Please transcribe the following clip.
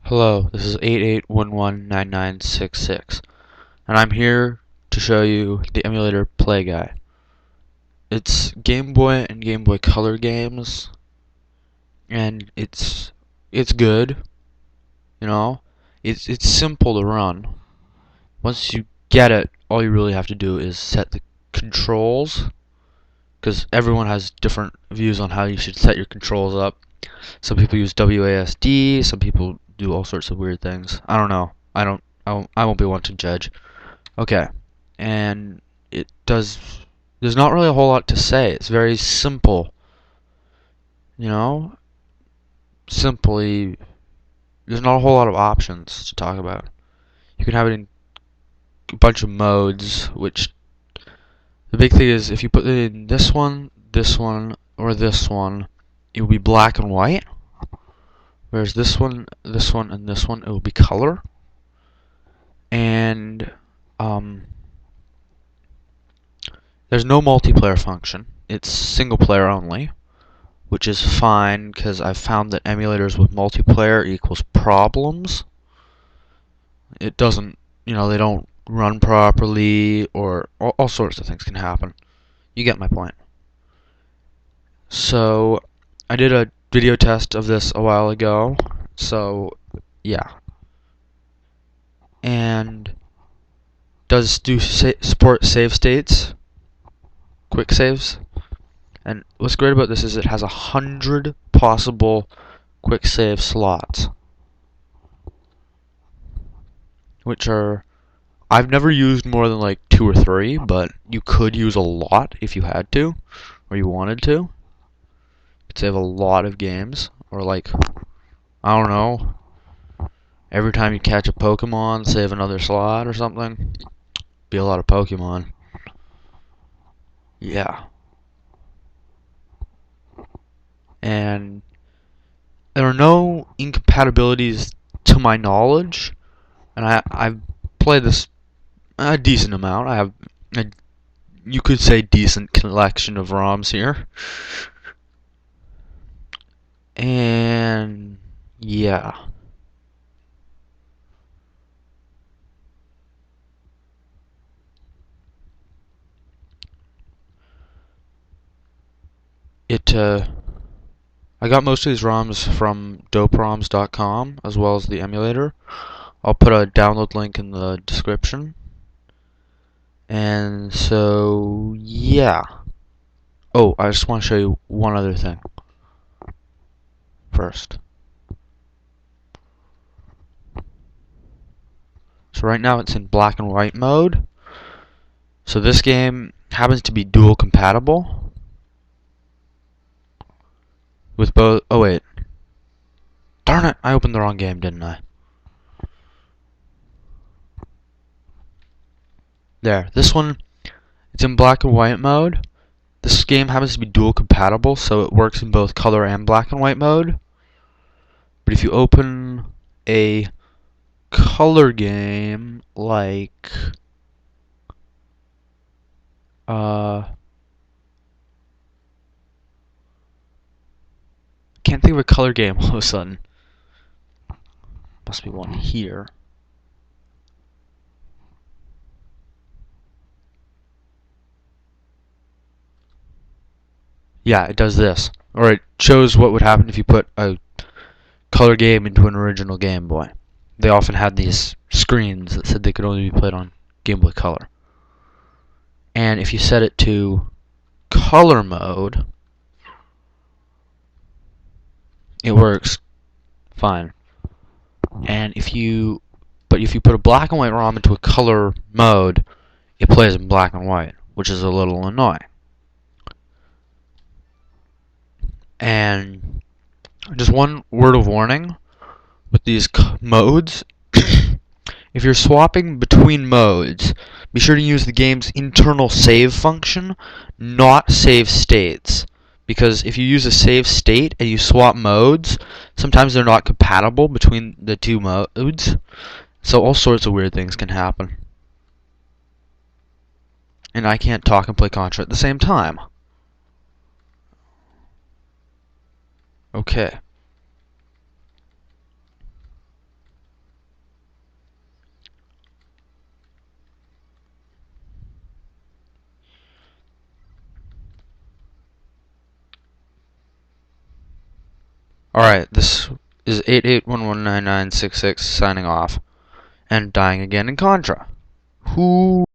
Hello, this is 88119966, and I'm here to show you the emulator playGuy. It's Game Boy and Game Boy Color games, and it's good, you know. It's simple to run. Once you get it, all you really have to do is set the controls, because everyone has different views on how you should set your controls up. Some people use WASD, some people do all sorts of weird things. I don't know. I won't be one to judge. Okay. And there's not really a whole lot to say. It's very simple. You know? Simply there's not a whole lot of options to talk about. You can have it in a bunch of modes, which the big thing is if you put it in this one, or this one, it will be black and white. Whereas this one, and this one, it will be color. And there's no multiplayer function. It's single player only, which is fine because I've found that emulators with multiplayer equals problems. It doesn't, they don't run properly, or all sorts of things can happen. You get my point. So, I did a video test of this a while ago, so yeah. And does support save states, quick saves. And what's great about this is it has 100 possible quick save slots, which are, I've never used more than like 2 or 3, but you could use a lot if you had to, or you wanted to. You could save a lot of games, or like, I don't know, every time you catch a Pokemon, save another slot or something. Be a lot of Pokemon. Yeah. And there are no incompatibilities to my knowledge, and I've played this a decent amount. I have a, you could say, decent collection of ROMs here. And yeah. I got most of these ROMs from doperoms.com as well as the emulator. I'll put a download link in the description. And so, yeah. Oh, I just want to show you one other thing first. So right now it's in black and white mode. So this game happens to be dual compatible with both. Oh wait. Darn it, I opened the wrong game, didn't I? There. This one, it's in black and white mode. This game happens to be dual compatible, so it works in both color and black and white mode. But if you open a color game like can't think of a color game all of a sudden. Must be one here. Yeah, it does this. Or it shows what would happen if you put a color game into an original Game Boy. They often had these screens that said they could only be played on Game Boy Color. And if you set it to color mode, it works fine. And if you put a black and white ROM into a color mode, it plays in black and white, which is a little annoying. And just one word of warning with these modes. If you're swapping between modes, be sure to use the game's internal save function, not save states. Because if you use a save state and you swap modes, sometimes they're not compatible between the two modes. So all sorts of weird things can happen. And I can't talk and play Contra at the same time. Okay. Alright, this is 88119966 signing off and dying again in Contra. Whoo!